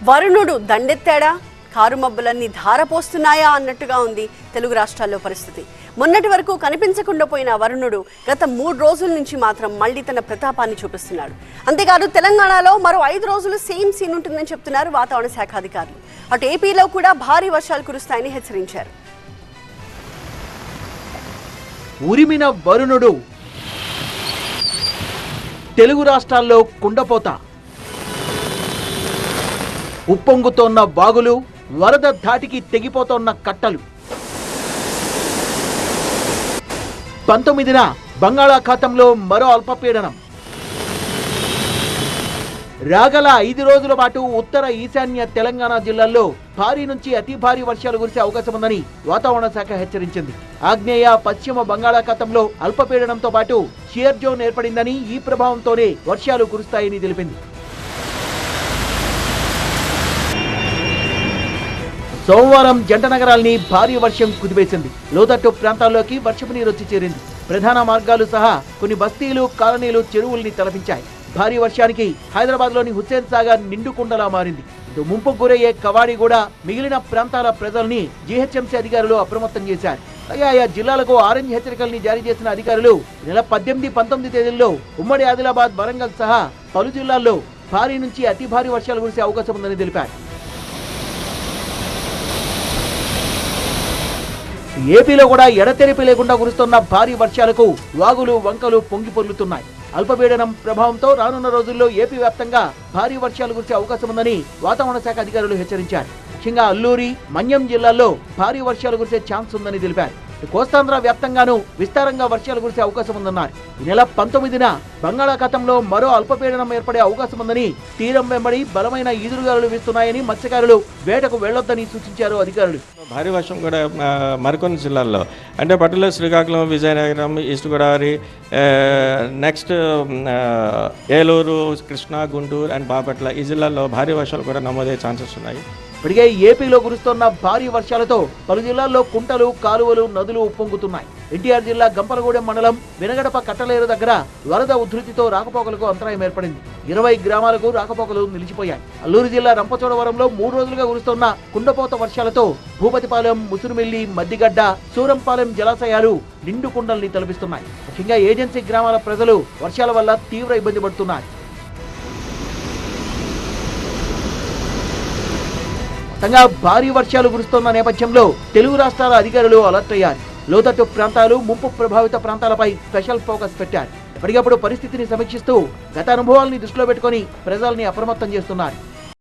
వరుణుడు దండెత్తాడా, కారు మబ్బులన్నీ ధారపోస్తున్నాయా అన్నట్టుగా ఉంది తెలుగు రాష్ట్రాల్లో పరిస్థితి. మొన్నటి వరకు కనిపించకుండా పోయిన వరుణుడు గత 3 రోజుల నుంచి మాత్రం మళ్లీ తన ప్రతాపాన్ని చూపిస్తున్నాడు. అంతేకాదు తెలంగాణలో మరో 5 రోజులు సేమ్ సీన్ ఉంటుందని చెప్తున్నారు వాతావరణ శాఖ అధికారులు. అటు ఏపీలో కూడా భారీ వర్షాలు కురుస్తాయని హెచ్చరించారు. ఉరిమిన వరుణుడు తెలుగు రాష్ట్రాల్లో కుండపోత, ఉప్పొంగుతోన్న వాగులు, వరద ధాటికి తెగిపోతోన్న కట్టలు. 19న బంగాళాఖాతంలో మరో అల్పపీడనం. రాగల 5 రోజుల పాటు ఉత్తర ఈశాన్య తెలంగాణ జిల్లాల్లో భారీ నుంచి అతి భారీ వర్షాలు కురిసే అవకాశం ఉందని వాతావరణ శాఖ హెచ్చరించింది. ఆగ్నేయ పశ్చిమ బంగాళాఖాతంలో అల్పపీడనంతో పాటు షియర్ జోన్ ఏర్పడిందని, ఈ ప్రభావంతోనే వర్షాలు కురుస్తాయని తెలిపింది. సోమవారం జంట నగరాల్ని భారీ వర్షం కుదిపేసింది. లోతట్టు ప్రాంతాల్లోకి వర్షపు నీరు వచ్చి చేరింది. ప్రధాన మార్గాలు సహా కొన్ని బస్తీలు, కాలనీలు, చెరువుల్ని తలపించాయి. భారీ వర్షానికి హైదరాబాద్ లోని హుస్సేన్ సాగర్ నిండుకుండలా మారింది. ముంపుకు గురయ్యే కవాడిగూడ, మిగిలిన ప్రాంతాల ప్రజల్ని జీహెచ్ఎంసీ అధికారులు అప్రమత్తం చేశారు. ఆయా జిల్లాలకు ఆరెంజ్ హెచ్చరికల్ని జారీ చేసిన అధికారులు నెల 18, 19 తేదీల్లో ఉమ్మడి ఆదిలాబాద్, వరంగల్ సహా పలు జిల్లాల్లో భారీ నుంచి అతి భారీ వర్షాలు కురిసే అవకాశం ఉందని తెలిపారు. ఏపీలో కూడా ఎడతెరిపి లేకుండా కురుస్తున్న భారీ వర్షాలకు వాగులు, వంకలు పొంగి పొర్లుతున్నాయి. అల్పపీడనం ప్రభావంతో రానున్న రోజుల్లో ఏపీ వ్యాప్తంగా భారీ వర్షాలు కురిసే అవకాశం ఉందని వాతావరణ శాఖ అధికారులు హెచ్చరించారు. ముఖ్యంగా అల్లూరి, మన్యం జిల్లాల్లో భారీ వర్షాలు కురిసే ఛాన్స్ ఉందని తెలిపారు. కోస్తాంధ్ర వ్యాప్తంగానూ విస్తారంగా వర్షాలు కురిసే అవకాశం ఉందన్నారు. ఈ నెల 19న బంగాళాఖాతంలో మరో అల్పపీడనం ఏర్పడే అవకాశం ఉందని, తీరం వెంబడి బలమైన ఈదురుగాలులు వీస్తున్నాయని మత్స్యకారులు వేటకు వెళ్లొద్దని సూచించారు అధికారులు. భారీ వర్షం కూడా మరికొన్ని జిల్లాల్లో, అంటే particular Srikakulam, Vizianagaram, east Godavari, next Eluru, Krishna, Guntur and Bapatla, ఈ జిల్లాల్లో భారీ వర్షాలు కూడా నమోదయ్యే ఛాన్సెస్ ఉన్నాయి. ఇప్పటికే ఏపీలో కురుస్తున్న భారీ వర్షాలతో పలు జిల్లాల్లో కుంటలు, కాలువలు, నదులు ఉప్పొంగుతున్నాయి. ఎన్టీఆర్ జిల్లా గంపలగూడెం మండలం వినగడప కట్టలేరు దగ్గర వరద ఉధృతితో రాకపోకలకు అంతరాయం ఏర్పడింది. 20 గ్రామాలకు రాకపోకలు నిలిచిపోయాయి. అల్లూరు జిల్లా రంపచోడవరంలో 3 రోజులుగా కురుస్తున్న కుండపోత వర్షాలతో భూపతిపాలెం, ముసురుమిల్లి, మద్దిగడ్డ, సూరంపాలెం జలాశయాలు నిండు కుండల్ని తలపిస్తున్నాయి. ముఖ్యంగా ఏజెన్సీ గ్రామాల ప్రజలు వర్షాల వల్ల తీవ్ర ఇబ్బంది పడుతున్నారు. భారీ వర్షాలు కురుస్తున్న నేపథ్యంలో తెలుగు రాష్ట్రాల అధికారులు అలర్ట్ అయ్యారు. లోతట్టు ప్రాంతాలు, ముంపు ప్రభావిత ప్రాంతాలపై స్పెషల్ ఫోకస్ పెట్టారు. ఎప్పటికప్పుడు పరిస్థితిని సమీక్షిస్తూ గత అనుభవాల్ని దృష్టిలో పెట్టుకుని ప్రజల్ని అప్రమత్తం చేస్తున్నారు.